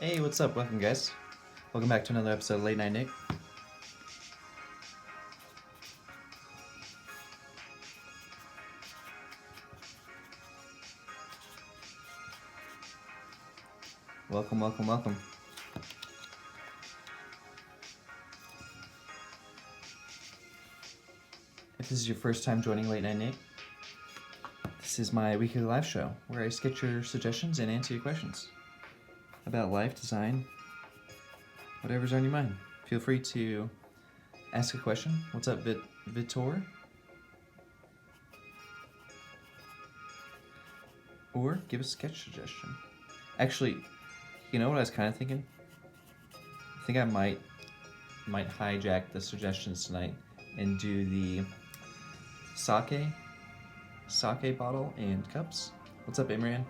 Hey, what's up? Welcome, guys. Welcome back to another episode of Late Night Nick. Welcome, welcome, welcome. If this is your first time joining Late Night Nick, this is my weekly live show where I sketch your suggestions and answer your questions about life, design, whatever's on your mind. Feel free to ask a question. What's up, Vitor? Or give a sketch suggestion. Actually, you know what I was kind of thinking? I think I might hijack the suggestions tonight and do the sake bottle and cups. What's up, Imran?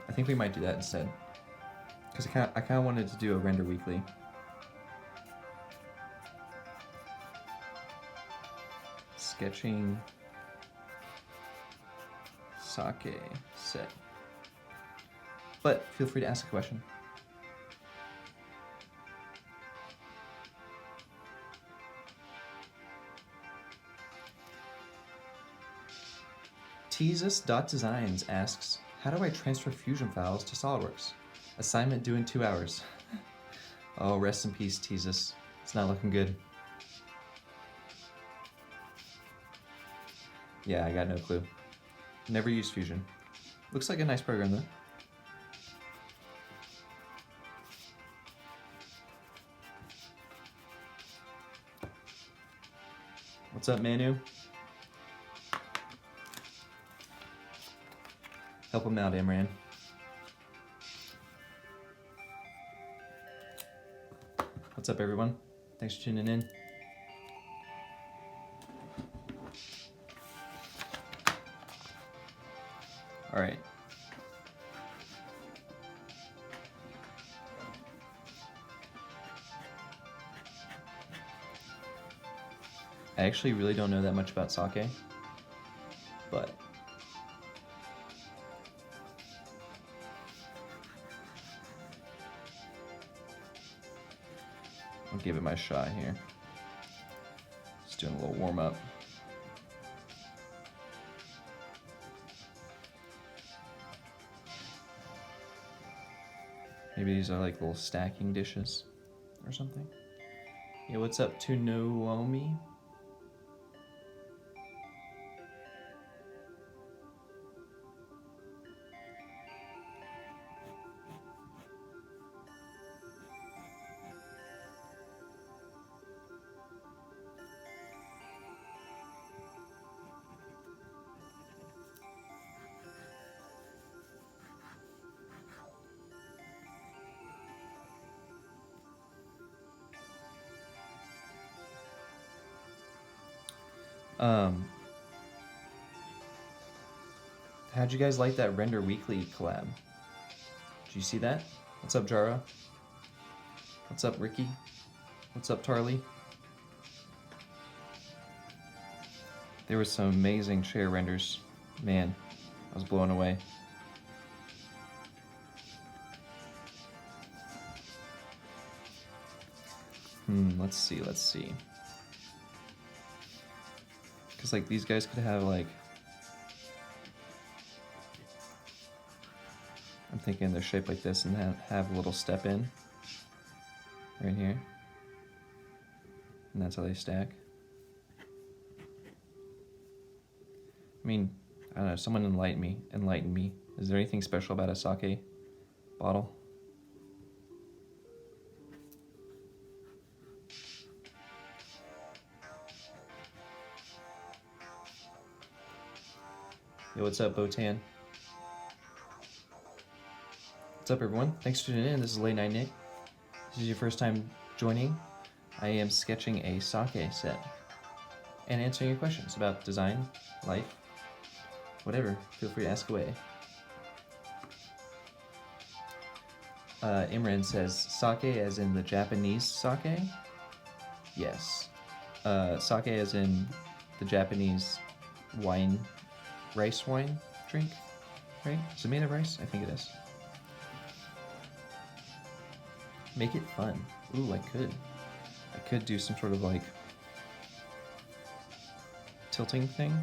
I think we might do that instead, because I kind of wanted to do a render weekly. Sketching sake set. But feel free to ask a question. Teasus.designs asks, how do I transfer Fusion files to SolidWorks? Assignment due in 2 hours. Oh, rest in peace, Teasus. It's not looking good. Yeah, I got no clue. Never used Fusion. Looks like a nice program, though. What's up, Manu? Help him out, Imran. What's up, everyone? Thanks for tuning in. All right. I actually really don't know that much about sake, but I'll give it my shot here. Just doing a little warm up. Maybe these are like little stacking dishes or something. Yeah, what's up to Noomi? How'd you guys like that Render Weekly collab? Did you see that? What's up, Jara? What's up, Ricky? What's up, Tarly? There was some amazing chair renders. Man, I was blown away. Let's see. Because like these guys could have like, I'm thinking they're shaped like this and have a little step in right here. And that's how they stack. I mean, I don't know, someone enlighten me. Is there anything special about a sake bottle? Yo, what's up, Botan? What's up, everyone? Thanks for tuning in. This is Late Night Nick. If this is your first time joining, I am sketching a sake set and answering your questions about design, life, whatever. Feel free to ask away. Imran says, sake as in the Japanese sake? Yes. Sake as in the Japanese wine, rice wine drink? right? Is it made of rice? I think it is. Make it fun. Ooh, I could do some sort of like tilting thing.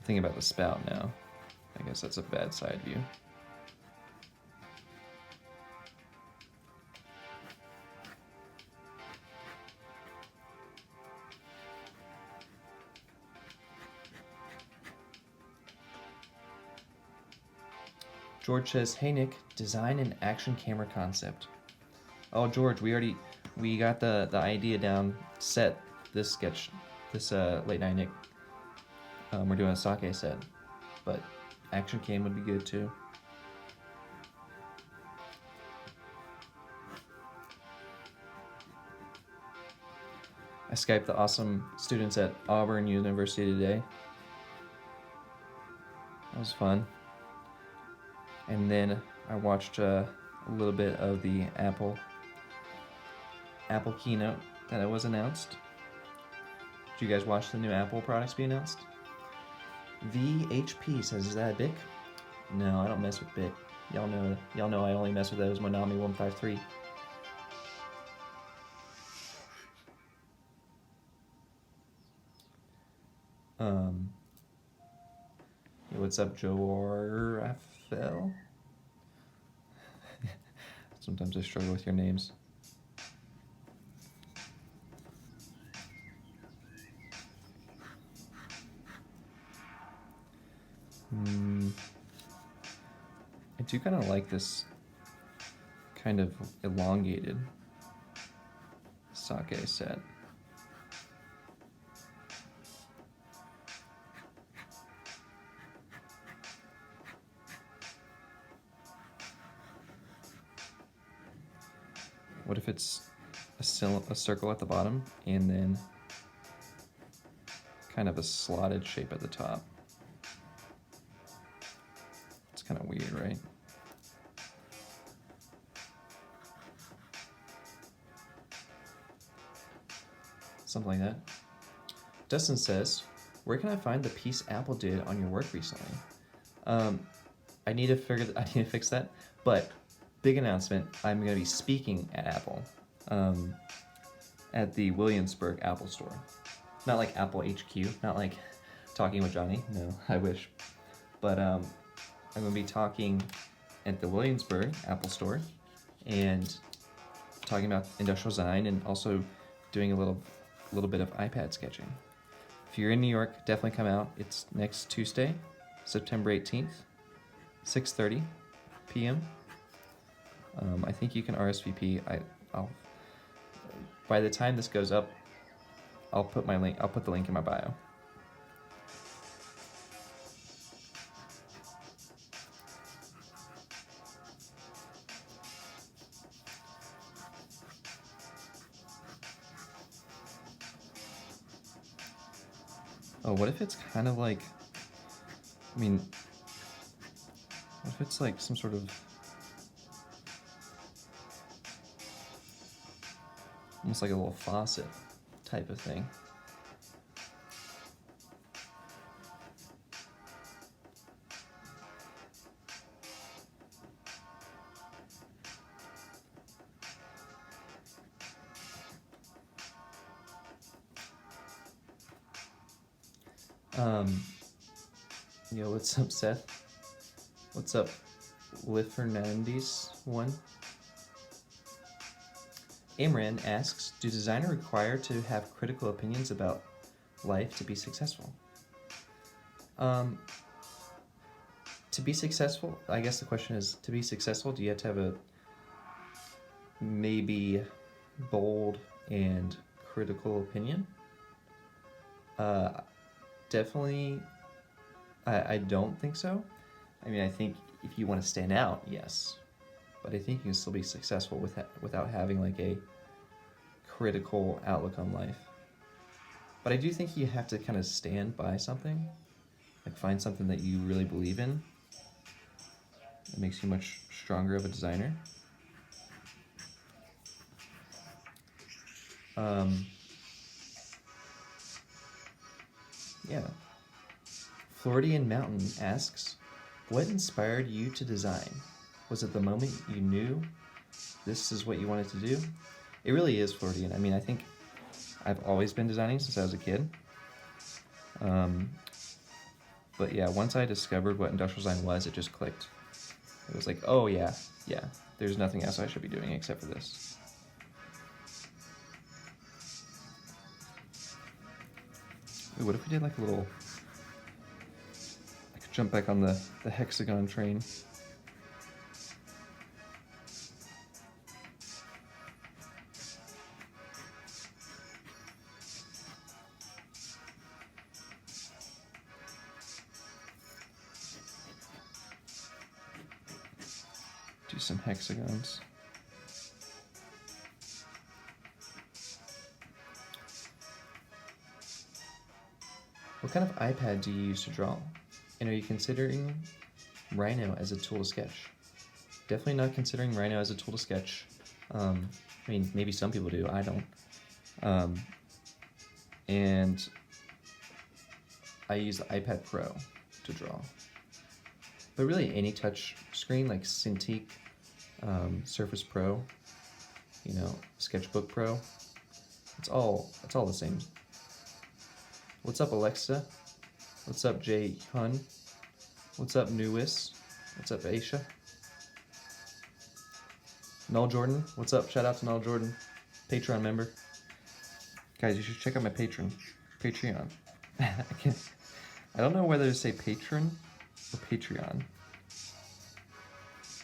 Thinking about the spout now. I guess that's a bad side view. George says, "Hey Nick, design an action camera concept." Oh George, we got the idea down set. This sketch, this late night Nick. We're doing a sake set, but action cam would be good too. I Skyped the awesome students at Auburn University today. That was fun. And then I watched a little bit of the Apple keynote that was announced. Did you guys watch the new Apple products be announced? VHP says, "Is that a Bic?" No, I don't mess with Bic. Y'all know I only mess with those Monami 153. Hey, what's up, Joe Raphael? Sometimes I struggle with your names. I do kind of like this kind of elongated sake set. What if it's a circle at the bottom and then kind of a slotted shape at the top? It's kind of weird, right? Something like that. Dustin says, "Where can I find the piece Apple did on your work recently?" I need to fix that. But big announcement: I'm going to be speaking at Apple, at the Williamsburg Apple Store. Not like Apple HQ, not like talking with Johnny. No, I wish. But I'm going to be talking at the Williamsburg Apple Store and talking about industrial design and also doing a little bit of iPad sketching. If you're in New York, definitely come out. It's next Tuesday, September 18th, 6:30 p.m. I think you can RSVP. I'll by the time this goes up, I'll put the link in my bio. Oh, what if it's kind of like, what if it's like some sort of, almost like a little faucet type of thing? Yo, what's up, Seth? What's up, Liv Fernandez 1? Amran asks, do designers require to have critical opinions about life to be successful? To be successful, I guess the question is, to be successful, do you have to have a maybe bold and critical opinion? Definitely, I don't think so. I mean, I think if you want to stand out, yes. But I think you can still be successful without having like a critical outlook on life. But I do think you have to kind of stand by something, like find something that you really believe in, It makes you much stronger of a designer. Yeah. Floridian Mountain asks, what inspired you to design? Was it the moment you knew this is what you wanted to do? It really is Floridian. I mean, I think I've always been designing since I was a kid. But yeah, once I discovered what industrial design was, it just clicked. It was like, oh yeah, there's nothing else I should be doing except for this. Ooh, what if we did like a little, I could jump back on the hexagon train. Do some hexagons. What kind of iPad do you use to draw? And are you considering Rhino as a tool to sketch? Definitely not considering Rhino as a tool to sketch. I mean, maybe some people do, I don't. And I use the iPad Pro to draw. But really any touch screen like Cintiq, Surface Pro, you know, Sketchbook Pro, it's all the same. What's up, Alexa? What's up, Jay Hun? What's up, Newis? What's up, Aisha? Null Jordan, what's up? Shout out to Null Jordan, Patreon member. Guys, you should check out my Patreon. I don't know whether to say patron or Patreon.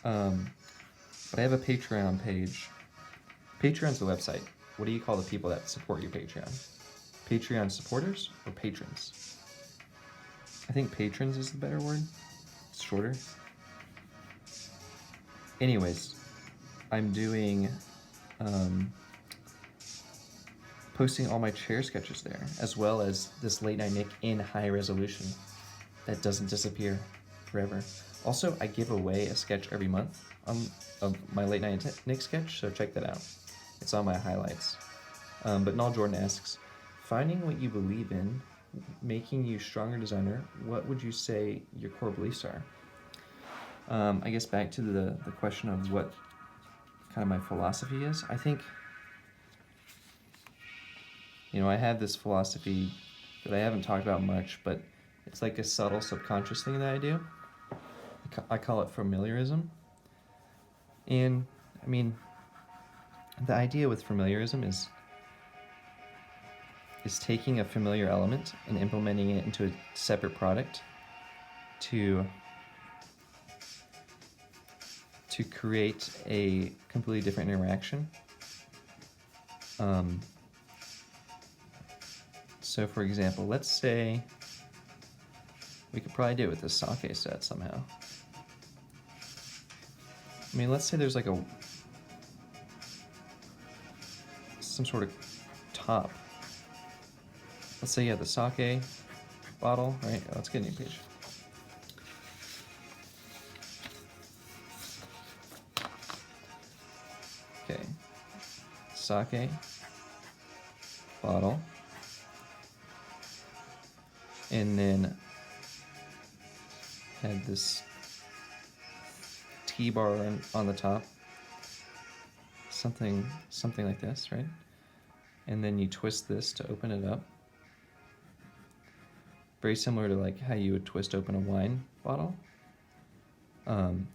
But I have a Patreon page. Patreon's the website. What do you call the people that support your Patreon? Patreon supporters or patrons? I think patrons is the better word. It's shorter. Anyways, I'm doing posting all my chair sketches there, as well as this Late Night Nick in high resolution that doesn't disappear forever. Also, I give away a sketch every month of my Late Night Nick sketch, so check that out. It's on my highlights. But Null Jordan asks, finding what you believe in, making you a stronger designer, what would you say your core beliefs are? I guess back to the question of what kind of my philosophy is. I think, you know, I have this philosophy that I haven't talked about much, but it's like a subtle subconscious thing that I do. I call it familiarism. And, I mean, the idea with familiarism is taking a familiar element and implementing it into a separate product to create a completely different interaction. So for example, let's say we could probably do it with this sake set somehow. I mean, let's say there's like some sort of top. Let's say you have the sake bottle, right? Oh, let's get a new page. Okay, sake bottle, and then had this T-bar on the top, something like this, right? And then you twist this to open it up. Very similar to like how you would twist open a wine bottle.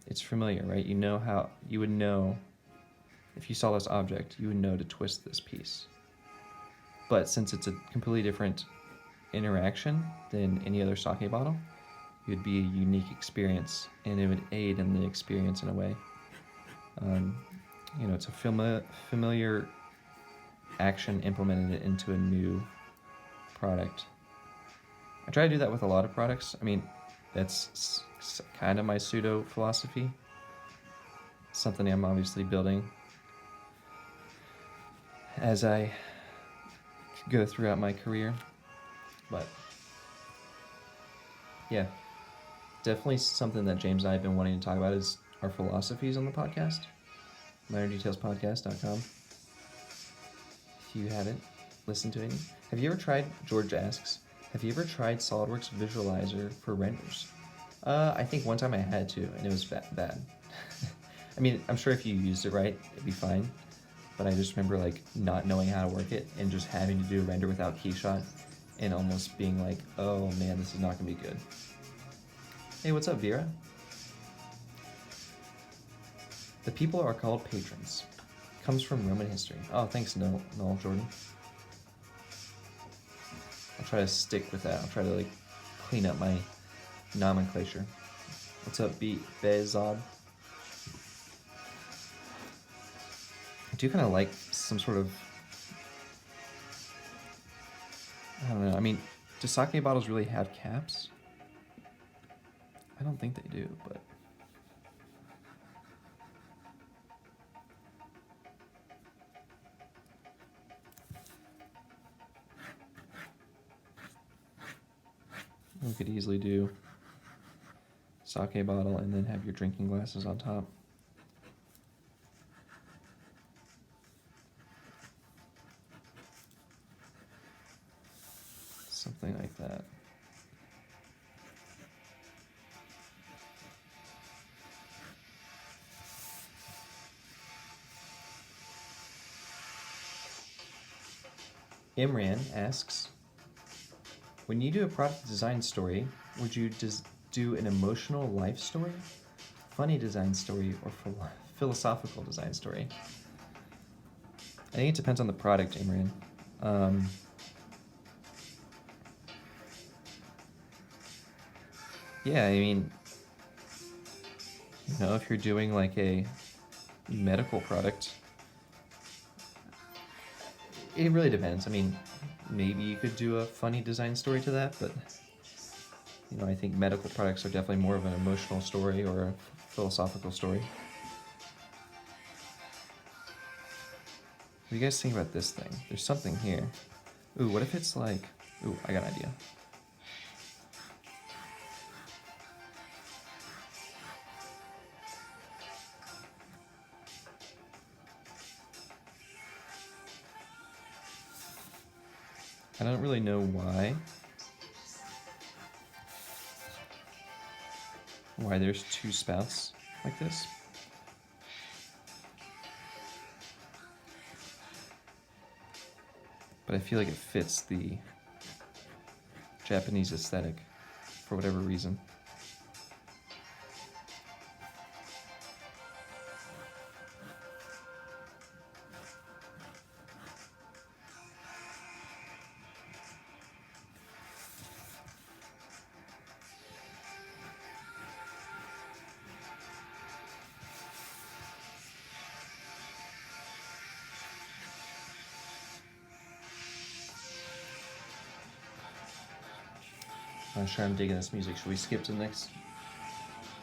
It's familiar, right? You know how, you would know, if you saw this object, you would know to twist this piece. But since it's a completely different interaction than any other sake bottle, it would be a unique experience, and it would aid in the experience in a way. You know, it's a familiar action implemented into a new product. I try to do that with a lot of products. I mean, that's kind of my pseudo philosophy. Something I'm obviously building as I go throughout my career. But yeah, definitely something that James and I have been wanting to talk about is our philosophies on the podcast. minordetailspodcast.com. If you haven't listened to any. Have you ever tried, George asks, have you ever tried SolidWorks Visualizer for renders? I think one time I had to, and it was bad. I mean, I'm sure if you used it right, it'd be fine. But I just remember like not knowing how to work it and just having to do a render without Keyshot and almost being like, oh man, this is not gonna be good. Hey, what's up, Vera? The people are called patrons. Comes from Roman history. Oh, thanks, Noel Jordan. I'll try to stick with that. I'll try to like clean up my nomenclature. What's up, Bezod? I do kind of like some sort of, I don't know, I mean, do sake bottles really have caps? I don't think they do, but. You could easily do sake bottle and then have your drinking glasses on top. Something like that. Imran asks, when you do a product design story, would you just do an emotional life story, funny design story, or philosophical design story? I think it depends on the product, Imran. Yeah, I mean, you know, if you're doing like a medical product, it really depends. I mean, maybe you could do a funny design story to that, but you know, I think medical products are definitely more of an emotional story or a philosophical story. What do you guys think about this thing? There's something here. Ooh, what if it's like, ooh, I got an idea. I don't really know why there's two spouts like this. But I feel like it fits the Japanese aesthetic for whatever reason. I'm sure I'm digging this music. Should we skip to the next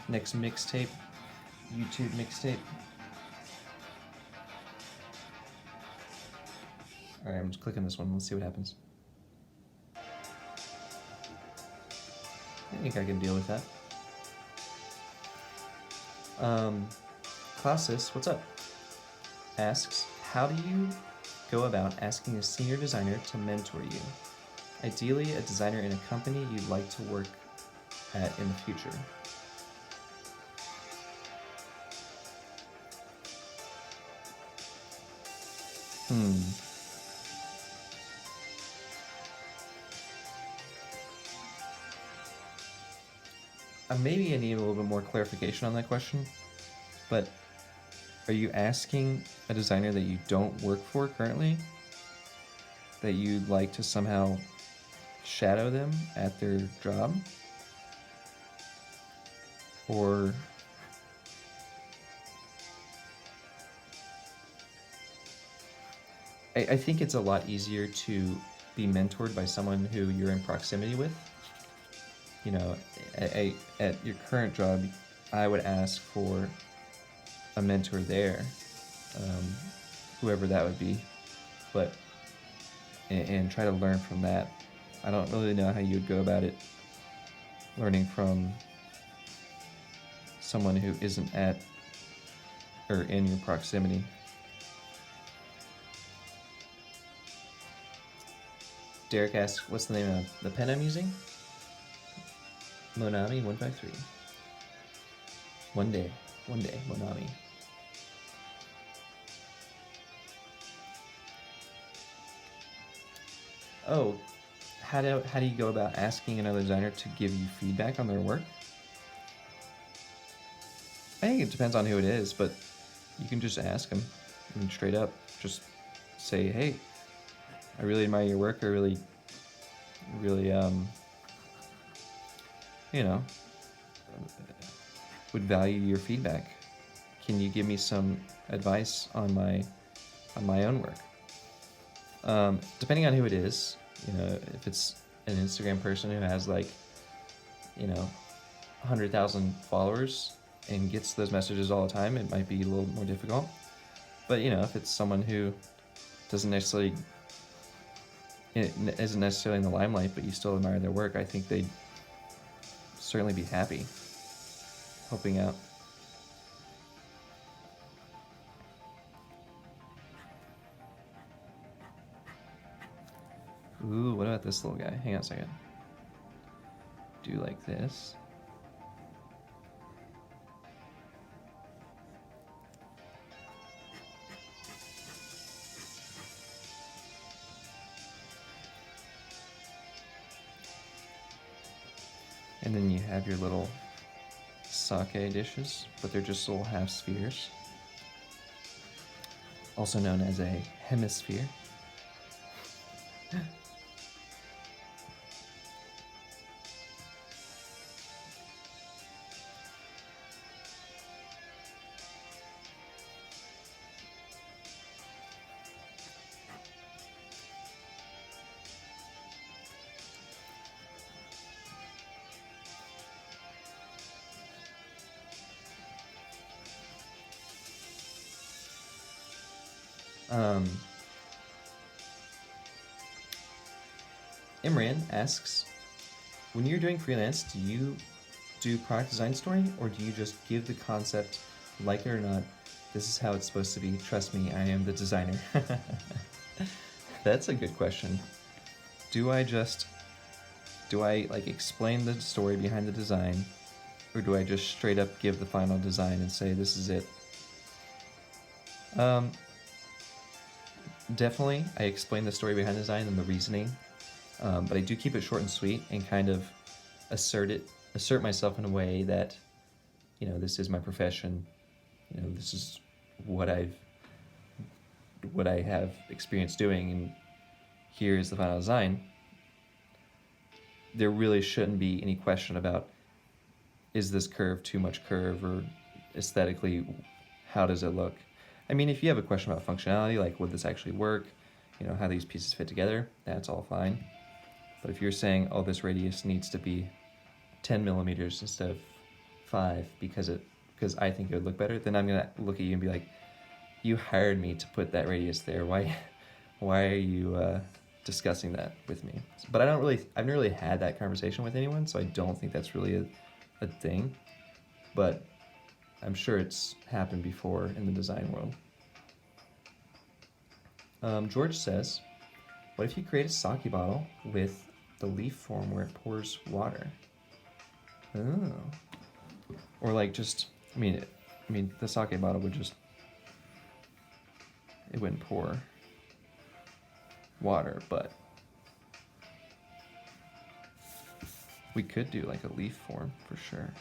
mixtape? YouTube mixtape? Alright, I'm just clicking this one. Let's see what happens. I think I can deal with that. Classis, what's up? Asks, how do you go about asking a senior designer to mentor you? Ideally, a designer in a company you'd like to work at in the future. Maybe I need a little bit more clarification on that question, but are you asking a designer that you don't work for currently, that you'd like to somehow shadow them at their job? Or I think it's a lot easier to be mentored by someone who you're in proximity with. You know, at your current job, I would ask for a mentor there, whoever that would be, and try to learn from that. I don't really know how you would go about it, learning from someone who isn't at or in your proximity. Derek asks, what's the name of the pen I'm using? Monami153. One day, Monami. Oh, how do you go about asking another designer to give you feedback on their work? I think it depends on who it is, but you can just ask them, and straight up, just say, hey, I really admire your work. I really, would value your feedback. Can you give me some advice on my own work? Depending on who it is, if it's an Instagram person who has 100,000 followers and gets those messages all the time, it might be a little more difficult. But if it's someone who isn't necessarily in the limelight, but you still admire their work, I think they'd certainly be happy helping out. Ooh, what about this little guy? Hang on a second. Do like this. And then you have your little sake dishes, but they're just little half spheres. Also known as a hemisphere. Imran asks, when you're doing freelance, do you do product design story, or do you just give the concept, like it or not, this is how it's supposed to be, trust me, I am the designer? That's a good question. Do I explain the story behind the design, or do I just straight up give the final design and say this is it? Definitely, I explain the story behind the design and the reasoning, but I do keep it short and sweet and kind of assert myself in a way that, this is my profession, this is what I have experience doing, and here is the final design. There really shouldn't be any question about, is this curve too much curve, or aesthetically, how does it look? I mean, if you have a question about functionality, like would this actually work, how these pieces fit together, that's all fine. But if you're saying, oh, this radius needs to be 10 millimeters instead of 5 because I think it would look better, then I'm gonna look at you and be like, you hired me to put that radius there. Why are you discussing that with me? But I've never really had that conversation with anyone, so I don't think that's really a thing. But I'm sure it's happened before in the design world. George says, what if you create a sake bottle with the leaf form where it pours water? Oh. Or the sake bottle it wouldn't pour water, but we could do like a leaf form for sure.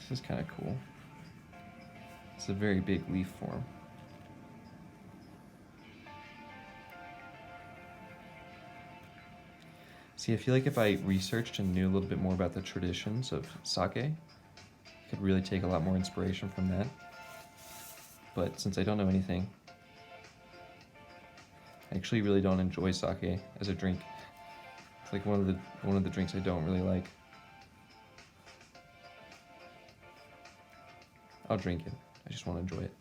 This is kind of cool. It's a very big leaf form. See, I feel like if I researched and knew a little bit more about the traditions of sake, I could really take a lot more inspiration from that. But since I don't know anything, I actually really don't enjoy sake as a drink. It's like one of the drinks I don't really like. I'll drink it. I just want to enjoy it.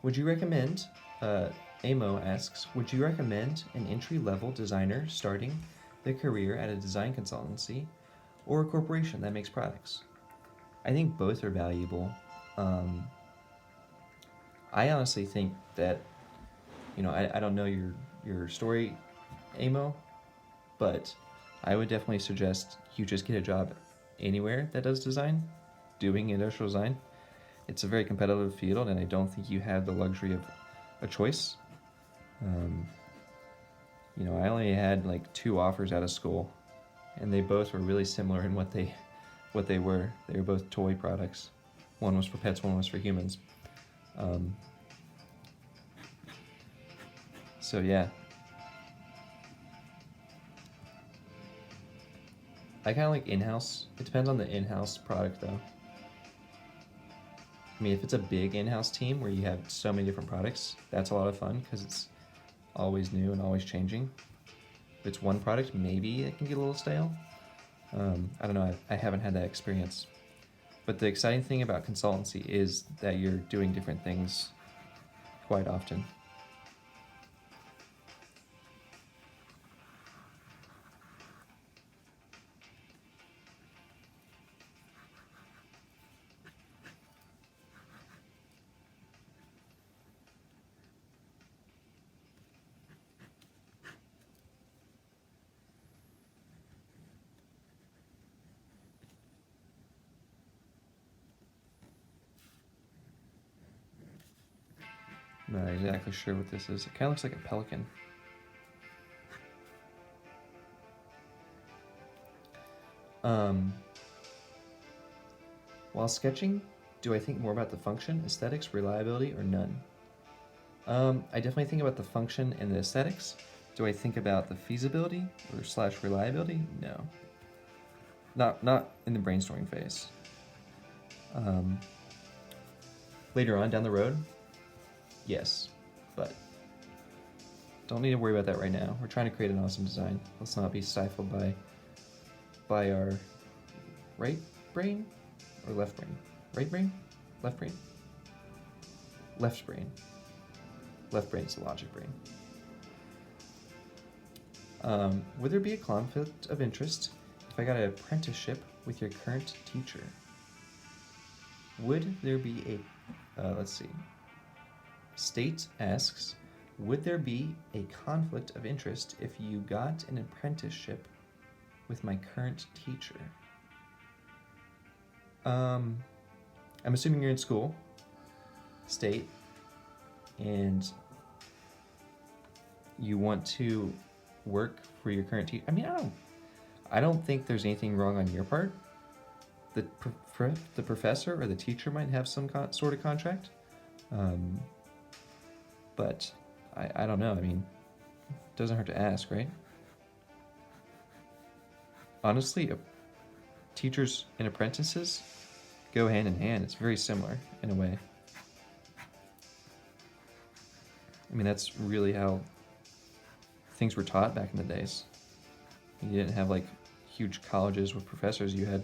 Would you recommend, Amo asks, would you recommend an entry-level designer starting their career at a design consultancy or a corporation that makes products? I think both are valuable. I honestly think that, I don't know your story, Amo, but I would definitely suggest you just get a job anywhere that does design, doing industrial design. It's a very competitive field, and I don't think you have the luxury of a choice. I only had like 2 offers out of school, and they both were really similar in what they were. They were both toy products. One was for pets, one was for humans. So yeah. I kind of like in-house. It depends on the in-house product though. I mean, if it's a big in-house team where you have so many different products, that's a lot of fun because it's always new and always changing. If it's one product, maybe it can get a little stale. I don't know, I haven't had that experience. But the exciting thing about consultancy is that you're doing different things quite often. I'm not exactly sure what this is. It kind of looks like a pelican. While sketching, do I think more about the function, aesthetics, reliability, or none? I definitely think about the function and the aesthetics. Do I think about the feasibility or slash reliability? No. Not in the brainstorming phase. Later on down the road, yes, but don't need to worry about that right now. We're trying to create an awesome design. Let's not be stifled by our right brain or left brain. Right brain? Left brain? Left brain. Left brain is the logic brain. Would there be a conflict of interest if I got an apprenticeship with your current teacher? Would there be let's see. State asks, would there be a conflict of interest if you got an apprenticeship with my current teacher? I'm assuming you're in school, State, and you want to work for your current teacher. I mean, I don't think there's anything wrong on your part. The professor or the teacher might have some sort of contract, but I don't know. I mean, it doesn't hurt to ask, right? Honestly, teachers and apprentices go hand in hand. It's very similar in a way. I mean, that's really how things were taught back in the days. You didn't have like huge colleges with professors. You had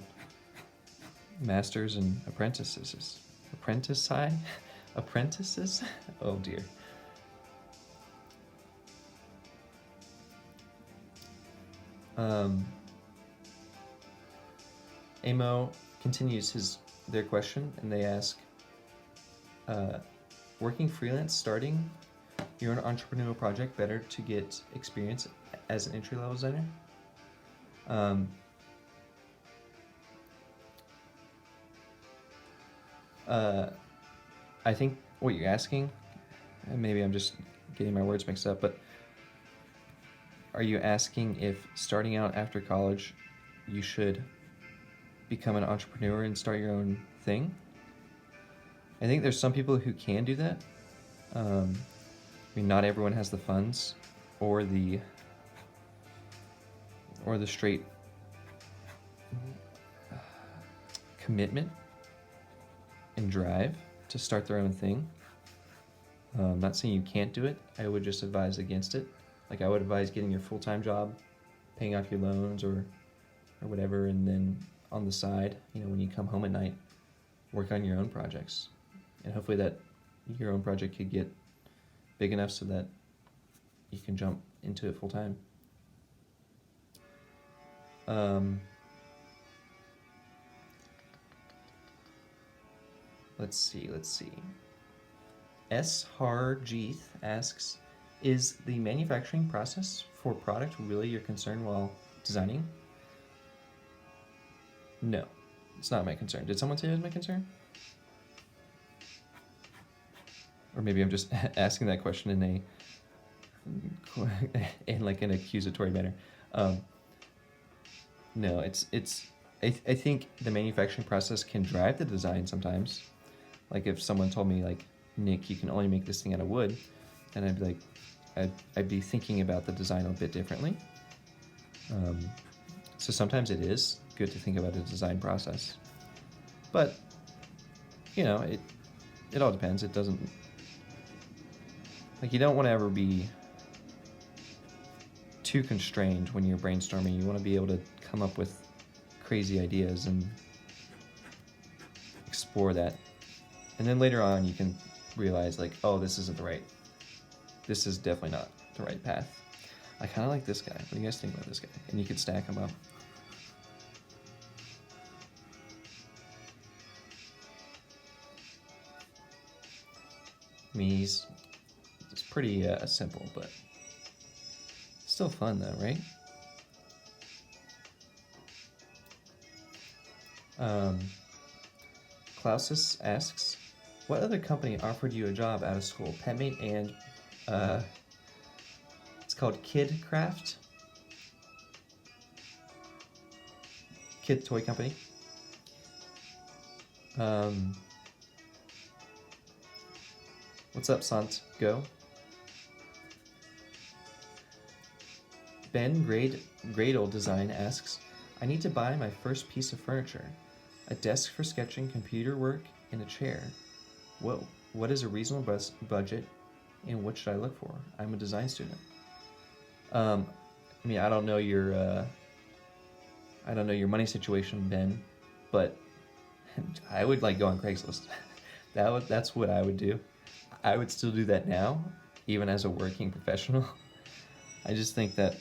masters and apprentices. Apprentices? Oh dear. Amo continues their question, and they ask, working freelance, starting your own entrepreneurial project, better to get experience as an entry-level designer? I think what you're asking, and maybe I'm just getting my words mixed up, but are you asking if starting out after college you should become an entrepreneur and start your own thing? I think there's some people who can do that. I mean, not everyone has the funds or the straight commitment and drive to start their own thing. I'm not saying you can't do it. I would just advise against it. Like, I would advise getting your full-time job, paying off your loans or whatever, and then on the side, when you come home at night, work on your own projects. And hopefully that your own project could get big enough so that you can jump into it full time. Let's see. S. Harjeeth asks, is the manufacturing process for product really your concern while designing? No, it's not my concern. Did someone say it was my concern? Or maybe I'm just asking that question in like an accusatory manner. No, I think the manufacturing process can drive the design sometimes. Like if someone told me like, Nick, you can only make this thing out of wood, then I'd be like, I'd be thinking about the design a bit differently. So sometimes it is good to think about the design process, but you know, it all depends. It doesn't, like, you don't want to ever be too constrained when you're brainstorming. You want to be able to come up with crazy ideas and explore that. And then later on you can realize like, oh, this is definitely not the right path. I kind of like this guy. What do you guys think about this guy? And you could stack him up. I mean, it's pretty simple, but still fun though, right? Clausus asks, what other company offered you a job out of school? Petmate and it's called KidCraft. Kid Toy Company. What's up, Sant? Go. Ben Gradle Design asks, I need to buy my first piece of furniture. A desk for sketching, computer work, and a chair. Whoa, what is a reasonable budget, and what should I look for? I'm a design student. I mean, I don't know your money situation, Ben, but I would like go on Craigslist. That's what I would do. I would still do that now, even as a working professional. I just think that,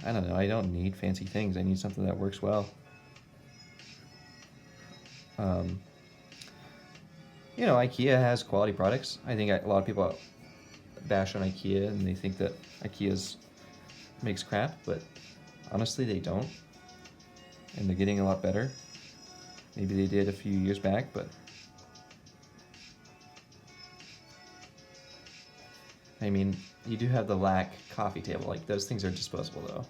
I don't know, I don't need fancy things. I need something that works well. You know, IKEA has quality products. I think a lot of people bash on IKEA and they think that IKEA makes crap, but honestly they don't. And they're getting a lot better. Maybe they did a few years back, but I mean, you do have the Lack coffee table. Like, those things are disposable though.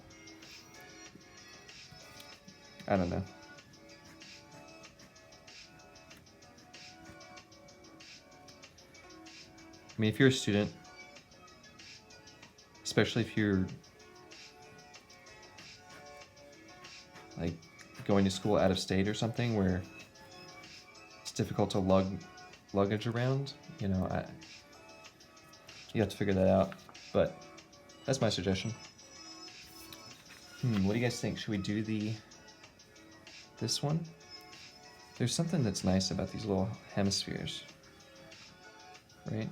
I don't know. I mean, if you're a student, especially if you're like going to school out of state or something where it's difficult to luggage around, you know, you have to figure that out. But that's my suggestion. What do you guys think? Should we do this one? There's something that's nice about these little hemispheres, right?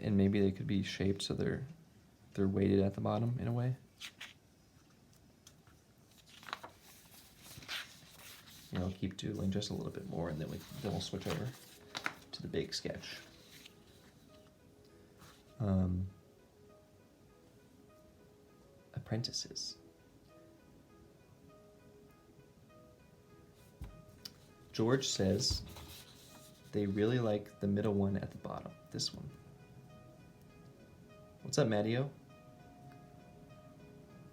And maybe they could be shaped so they're weighted at the bottom in a way. You know, I'll keep doodling just a little bit more, and then we'll switch over to the big sketch. Apprentices. George says they really like the middle one at the bottom, this one. What's up, Matteo?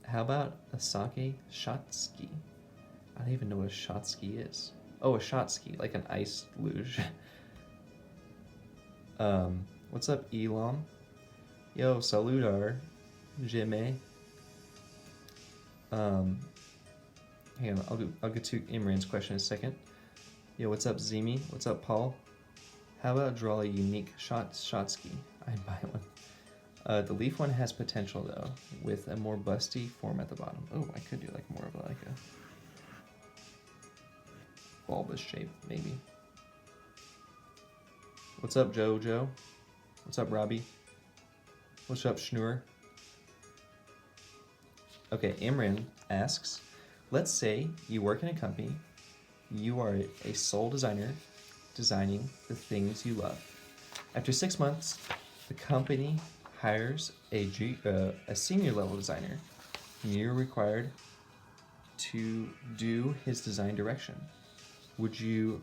How about a sake shot ski? I don't even know what a shot ski is. Oh, a shot ski, like an ice luge. What's up, Elam? Yo, saludar, Jimmy. Hang on, I'll get to Imran's question in a second. Yo, what's up, Zimi? What's up, Paul? How about draw a unique shot ski? I'd buy one. The leaf one has potential though, with a more busty form at the bottom. Oh, I could do like more of like bulbous shape, maybe. What's up, Joe? What's up, Robbie? What's up, Schnur? Okay, Imran asks, let's say you work in a company, you are a sole designer designing the things you love. After 6 months, the company hires a senior level designer, and you're required to do his design direction. Would you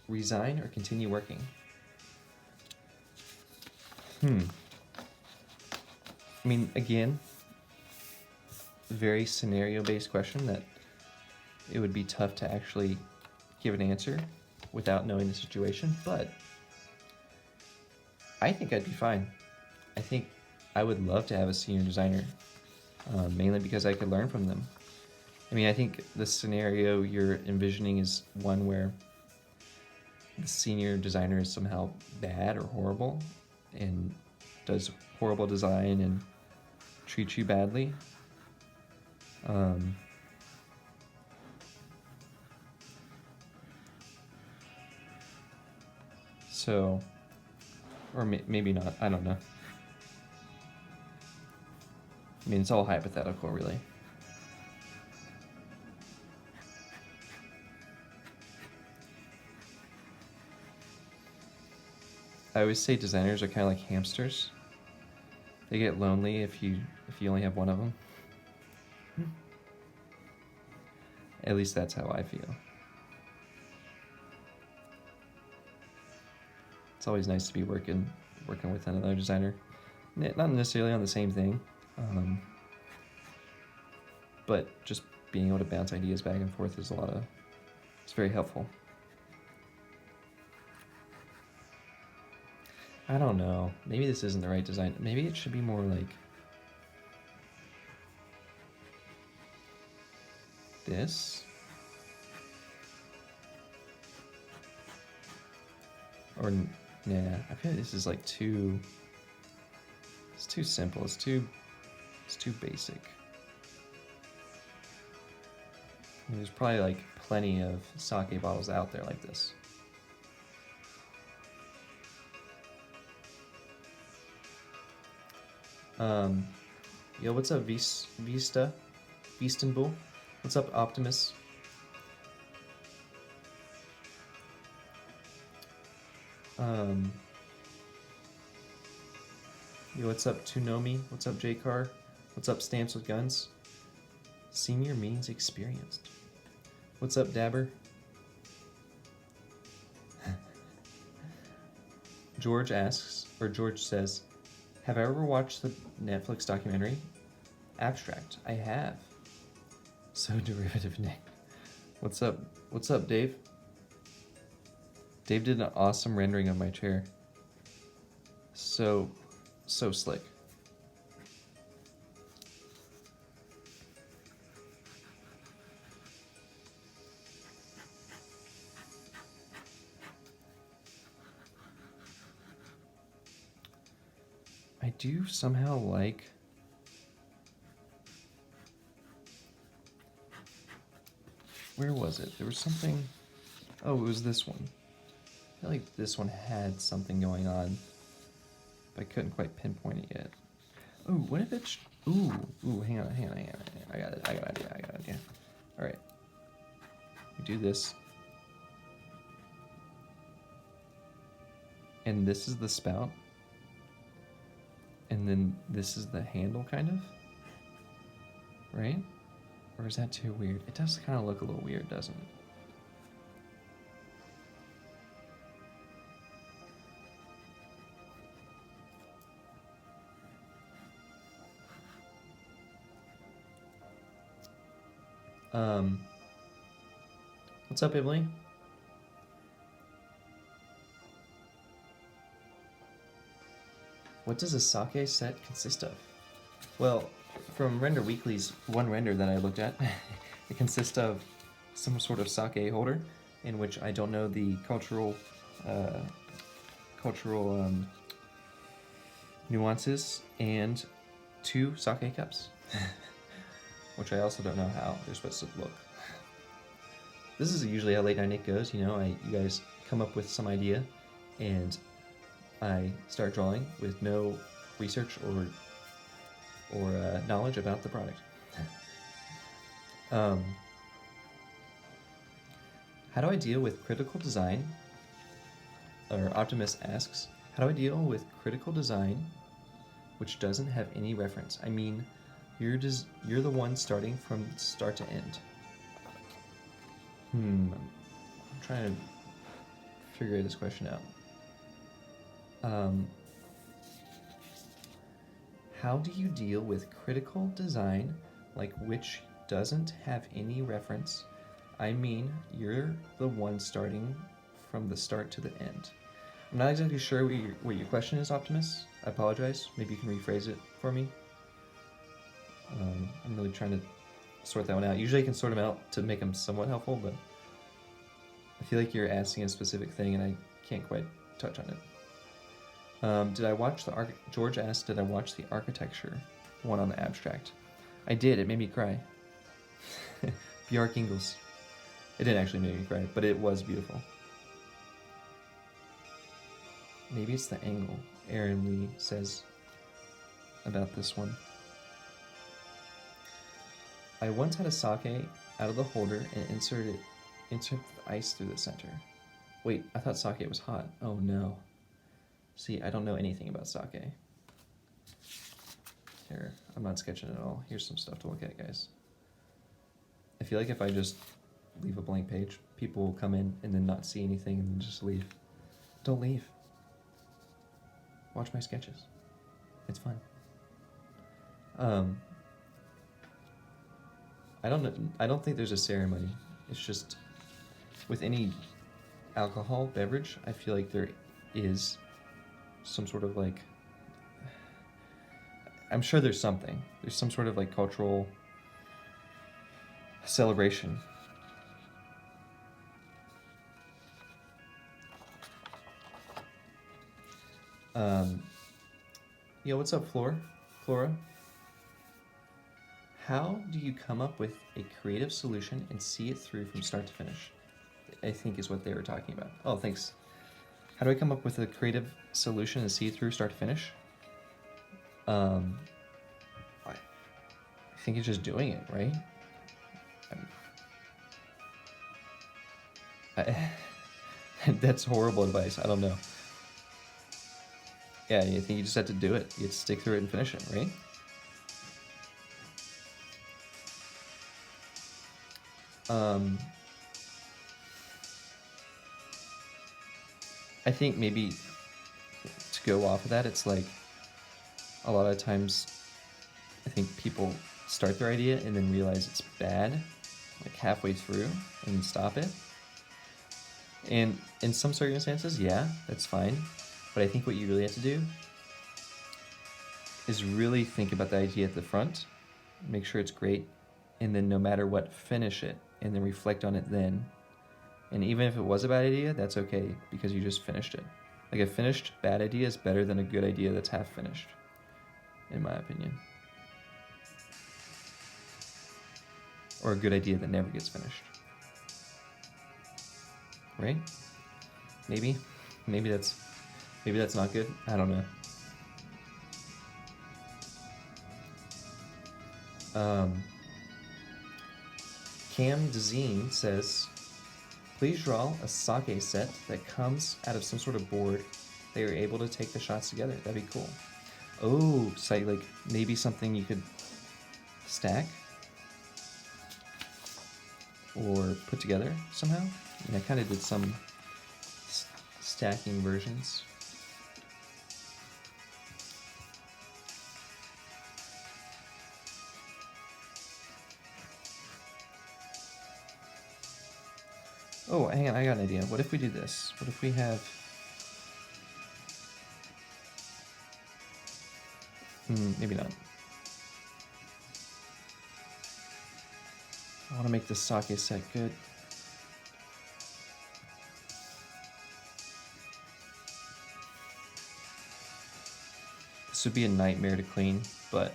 resign or continue working? I mean, again, very scenario-based question that it would be tough to actually give an answer without knowing the situation, but I think I'd be fine. I think I would love to have a senior designer, mainly because I could learn from them. I mean, I think the scenario you're envisioning is one where the senior designer is somehow bad or horrible and does horrible design and treats you badly. So, or maybe not, I don't know. I mean, it's all hypothetical, really. I always say designers are kind of like hamsters. They get lonely if you only have one of them. At least that's how I feel. It's always nice to be working with another designer. Not necessarily on the same thing, but just being able to bounce ideas back and forth is it's very helpful. I don't know. Maybe this isn't the right design. Maybe it should be more like this. Or, yeah, I feel like this is like it's too simple. It's too basic. I mean, there's probably like plenty of sake bottles out there like this. Yo, what's up, Vistanbul? What's up, Optimus? Yo, what's up, Tunomi? What's up, J-Car? What's up, Stamps with Guns? Senior means experienced. What's up, Dabber? George says, have I ever watched the Netflix documentary? Abstract. I have. So derivative, Nick. What's up, Dave? Dave did an awesome rendering of my chair. So slick. I do somehow like where was it? There was something. Oh, it was this one. I feel like this one had something going on, but I couldn't quite pinpoint it yet. Oh, what if it's... Ooh, hang on. I got an idea. All right. We do this. And this is the spout. And then this is the handle, kind of. Right? Or is that too weird? It does kind of look a little weird, doesn't it? What's up, Emily? What does a sake set consist of? Well, from Render Weekly's one render that I looked at, it consists of some sort of sake holder, in which I don't know the cultural nuances, and 2 sake cups, which I also don't know how they're supposed to look. this is usually how late night Nick goes. You know, you guys come up with some idea, and I start drawing with no research or knowledge about the product. How do I deal with critical design? Or Optimus asks, how do I deal with critical design which doesn't have any reference? I mean, you're the one starting from start to end. I'm trying to figure this question out. How do you deal with critical design like which doesn't have any reference? I mean, you're the one starting from the start to the end. I'm not exactly sure what your question is, Optimus. I apologize. Maybe you can rephrase it for me. I'm really trying to sort that one out. Usually I can sort them out to make them somewhat helpful, but I feel like you're asking a specific thing and I can't quite touch on it. Did I watch George asked, did I watch the architecture one on the abstract? I did. It made me cry. Bjork Ingles. It didn't actually make me cry, but it was beautiful. Maybe it's the angle, Aaron Lee says about this one. I once had a sake out of the holder and inserted the ice through the center. Wait, I thought sake was hot. Oh no. See, I don't know anything about sake. Here, I'm not sketching at all. Here's some stuff to look at, guys. I feel like if I just leave a blank page, people will come in and then not see anything and then just leave. Don't leave. Watch my sketches. It's fun. I don't think there's a ceremony. It's just with any alcohol beverage, I feel like there is some sort of like, I'm sure there's something. There's some sort of like cultural celebration. Yeah, what's up, Flora? How do you come up with a creative solution and see it through from start to finish? I think is what they were talking about. Oh, thanks. How do I come up with a creative solution and see it through start to finish? I think it's just doing it, right? That's horrible advice. I don't know. Yeah, I think you just have to do it. You have to stick through it and finish it, right? I think maybe to go off of that, it's like a lot of times I think people start their idea and then realize it's bad, like halfway through, and stop it. And in some circumstances, yeah, that's fine. But I think what you really have to do is really think about the idea at the front, make sure it's great, and then no matter what, finish it, and then reflect on it then. And even if it was a bad idea, that's okay, because you just finished it. Like a finished bad idea is better than a good idea that's half finished, in my opinion. Or a good idea that never gets finished. Right? Maybe that's not good. I don't know. Cam Dezine says, please draw a sake set that comes out of some sort of board that you're able to take the shots together. That'd be cool. Oh, so like maybe something you could stack or put together somehow. I mean, I kind of did some stacking versions. Oh, hang on, I got an idea. What if we do this? What if we have... maybe not. I want to make this sake set good. This would be a nightmare to clean, but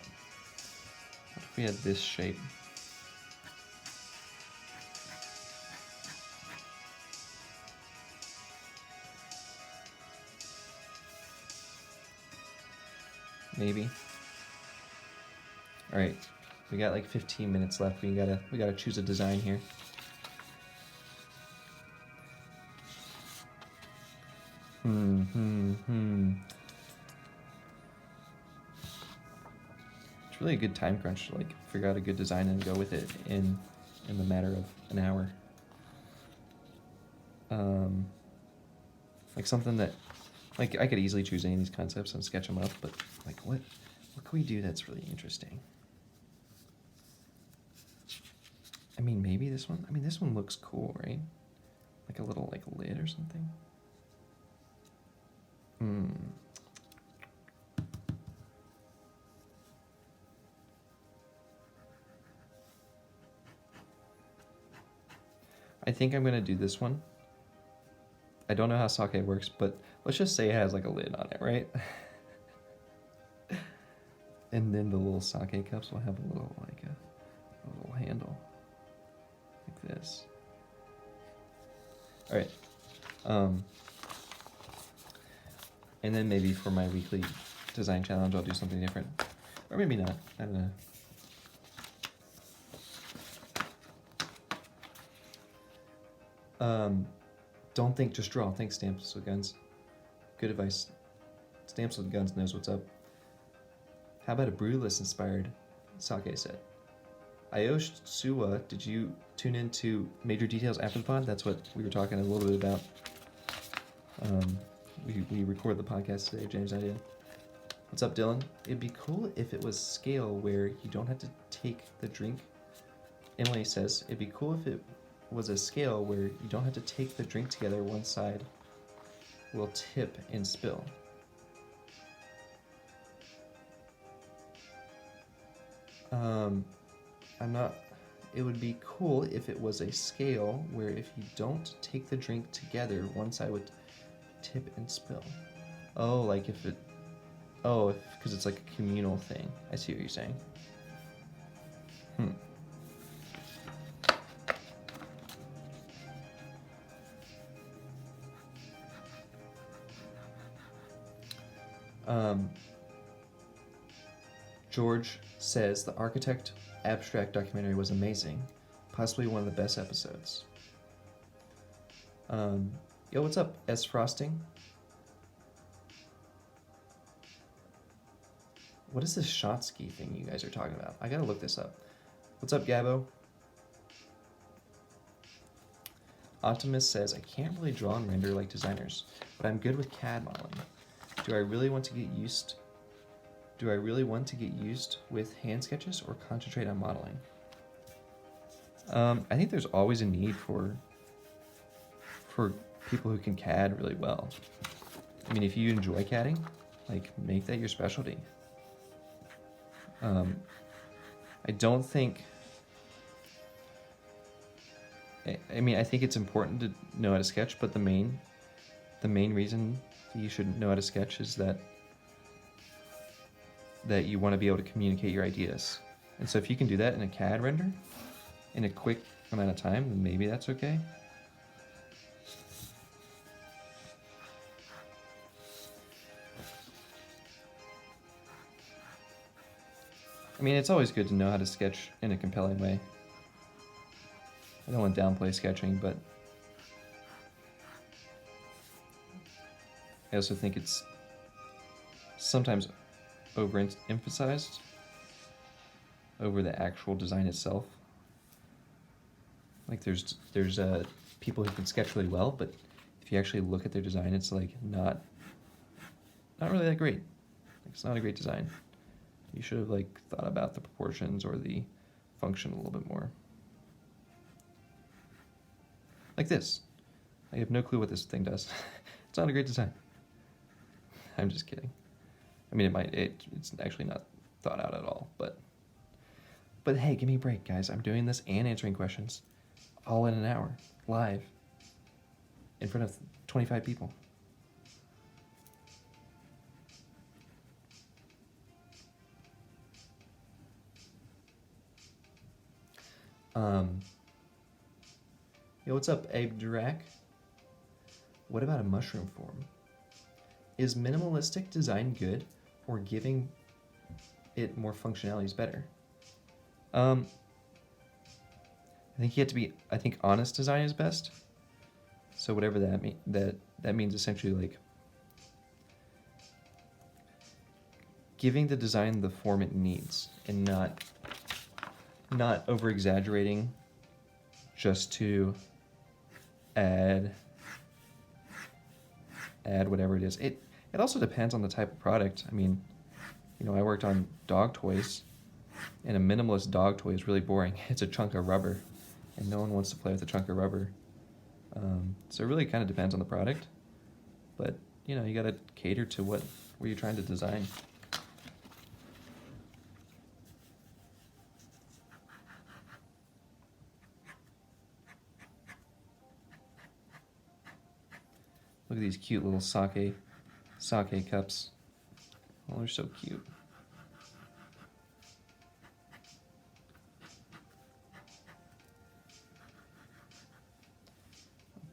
what if we had this shape? maybe. All right, we got like 15 minutes left. We gotta choose a design here. It's really a good time crunch to like figure out a good design and go with it in the matter of an hour. Like something that, like I could easily choose any of these concepts and sketch them up, but like what can we do that's really interesting? I mean, maybe this one. I mean, this one looks cool, right? Like a little like lid or something. I think I'm gonna do this one. I don't know how sake works, but let's just say it has like a lid on it, right? And then the little sake cups will have a little like a little handle like this. All right. And then maybe for my weekly design challenge, I'll do something different, or maybe not. I don't know. Don't think, just draw. Think Stamps with Guns. Good advice. Stamps with Guns knows what's up. How about a Brewless inspired sake set? Ayosh Suwa, did you tune into Major Details after the pod? That's what we were talking a little bit about. We recorded the podcast today, James and I did. What's up, Dylan? It'd be cool if it was scale where you don't have to take the drink. Emily says, it'd be cool if it was a scale where you don't have to take the drink together. One side will tip and spill. It would be cool if it was a scale where if you don't take the drink together, one side would tip and spill. Oh, like if it, because it's like a communal thing. I see what you're saying. George says the Architect abstract documentary was amazing, possibly one of the best episodes. Yo, what's up, S Frosting? What is this shot ski thing you guys are talking about? I gotta look this up. What's up, Gabo? Optimus says, I can't really draw and render like designers, but I'm good with CAD modeling. Do I really want to get used with hand sketches or concentrate on modeling? I think there's always a need for people who can CAD really well. I mean, if you enjoy CADing, like make that your specialty. I don't think, I think it's important to know how to sketch, but the main reason you should know how to sketch is that you want to be able to communicate your ideas. And so if you can do that in a CAD render in a quick amount of time, then maybe that's okay. I mean, it's always good to know how to sketch in a compelling way. I don't want to downplay sketching, but I also think it's sometimes overemphasized over the actual design itself. Like there's people who can sketch really well, but if you actually look at their design, it's like not really that great. Like, it's not a great design. You should have like thought about the proportions or the function a little bit more. Like this. I have no clue what this thing does. It's not a great design. I'm just kidding. I mean, it's actually not thought out at all, but hey, give me a break, guys. I'm doing this and answering questions all in an hour, live, in front of 25 people. Yo, what's up, Abe Dirac? What about a mushroom form? Is minimalistic design good, or giving it more functionality is better. I think you have to be. I think honest design is best. So whatever that means, essentially like giving the design the form it needs and not over exaggerating just to add whatever it is. It also depends on the type of product. I mean, you know, I worked on dog toys, and a minimalist dog toy is really boring. It's a chunk of rubber, and no one wants to play with a chunk of rubber. So it really kind of depends on the product, but you know, you got to cater to what you're trying to design. Look at these cute little sake cups. Oh, they're so cute.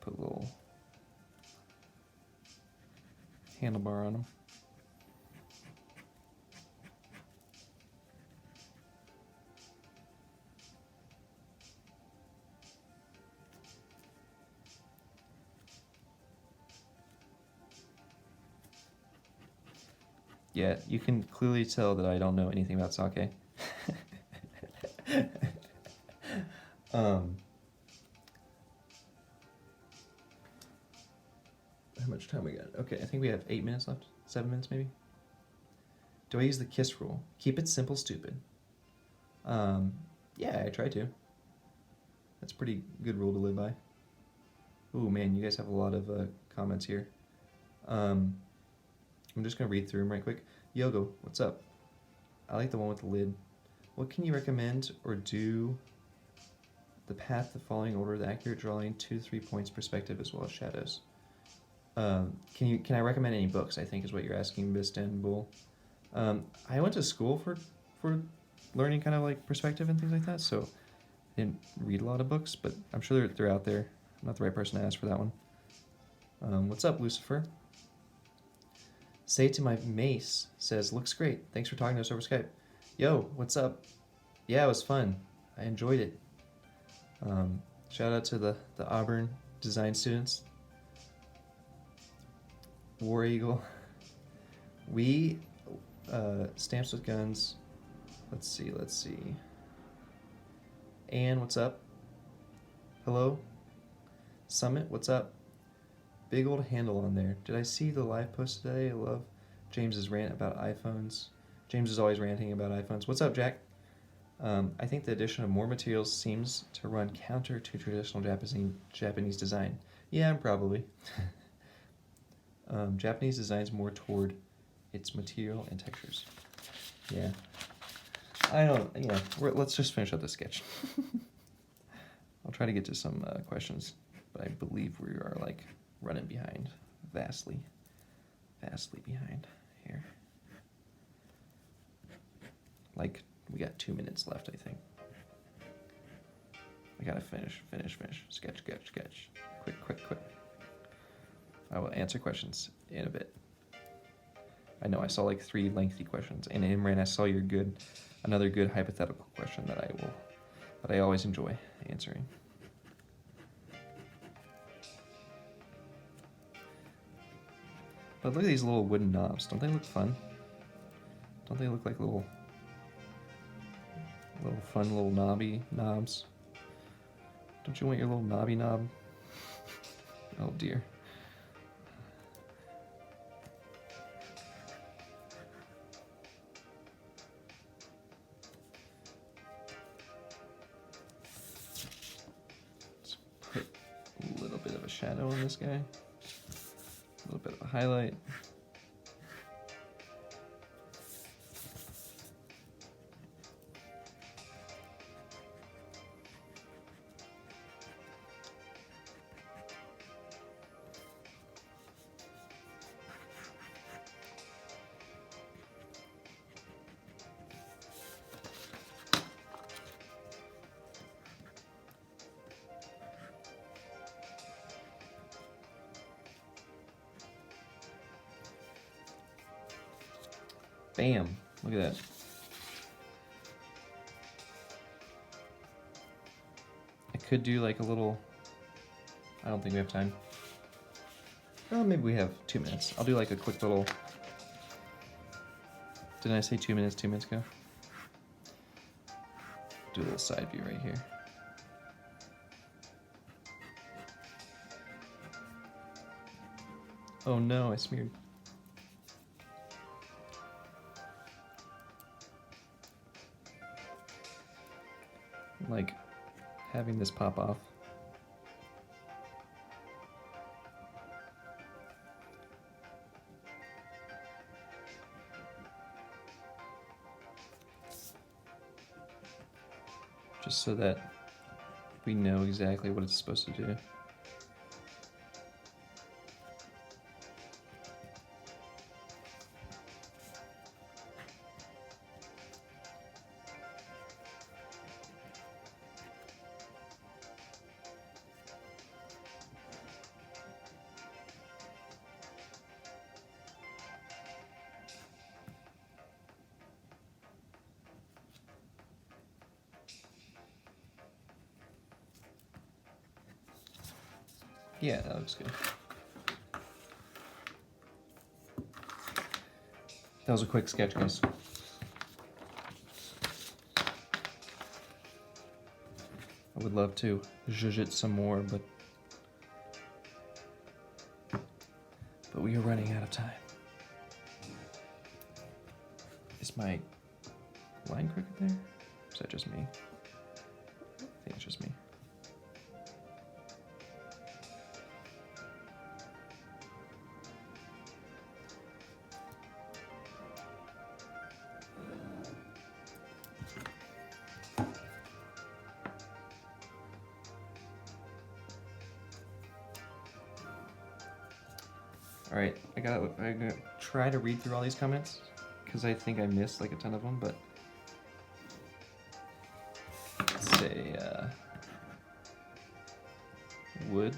Put a little handlebar on them. Yeah, you can clearly tell that I don't know anything about sake. How much time we got? Okay, I think we have 8 minutes left. 7 minutes maybe? Do I use the KISS rule? Keep it simple, stupid. Yeah, I try to. That's a pretty good rule to live by. Ooh, man, you guys have a lot of comments here. I'm just going to read through them right quick. Yogo, what's up? I like the one with the lid. What can you recommend or do the path the following order, the accurate drawing, 2-3 points perspective as well as shadows? Can I recommend any books, I think is what you're asking, Istanbul. I went to school for learning kind of like perspective and things like that, so I didn't read a lot of books, but I'm sure they're out there. I'm not the right person to ask for that one. What's up, Lucifer? Say to my mace says, looks great. Thanks for talking to us over Skype. Yo, what's up? Yeah, it was fun. I enjoyed it. Shout out to the Auburn design students. War Eagle. We, Stamps with Guns. Let's see. Anne, what's up? Hello? Summit, what's up? Big old handle on there. Did I see the live post today? I love James's rant about iPhones. James is always ranting about iPhones. What's up, Jack? I think the addition of more materials seems to run counter to traditional Japanese design. Yeah, probably. Japanese design's more toward its material and textures. Yeah. Let's just finish up the sketch. I'll try to get to some questions, but I believe we are like running behind, vastly behind here. Like, we got 2 minutes left, I think. I gotta finish. Sketch. Quick. I will answer questions in a bit. I know I saw like 3 lengthy questions, and Imran, I saw another good hypothetical question that I always enjoy answering. But look at these little wooden knobs. Don't they look fun? Don't they look like little fun little knobby knobs? Don't you want your little knobby knob? Oh dear. Let's put a little bit of a shadow on this guy. A little bit of a highlight. Bam! Look at that. could do like a little. I don't think we have time. Well, maybe we have 2 minutes. I'll do like a quick little. Didn't I say 2 minutes 2 minutes ago? Do a little side view right here. Oh no, I smeared. Like having this pop off. Just so that we know exactly what it's supposed to do. Yeah, that looks good. That was a quick sketch, guys. I would love to zhuzh it some more, but we are running out of time. Is my line crooked there? Or is that just me? I think it's just me. All right, I'm gonna try to read through all these comments because I think I missed like a ton of them, but let's say wood.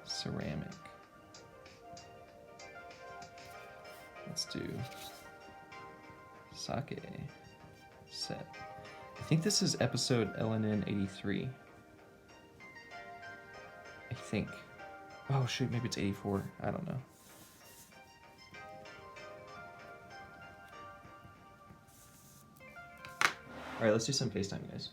Ceramic. Let's do sake set. I think this is episode LNN 83. I think. Oh shoot, maybe it's 84. I don't know. All right, let's do some FaceTime, guys.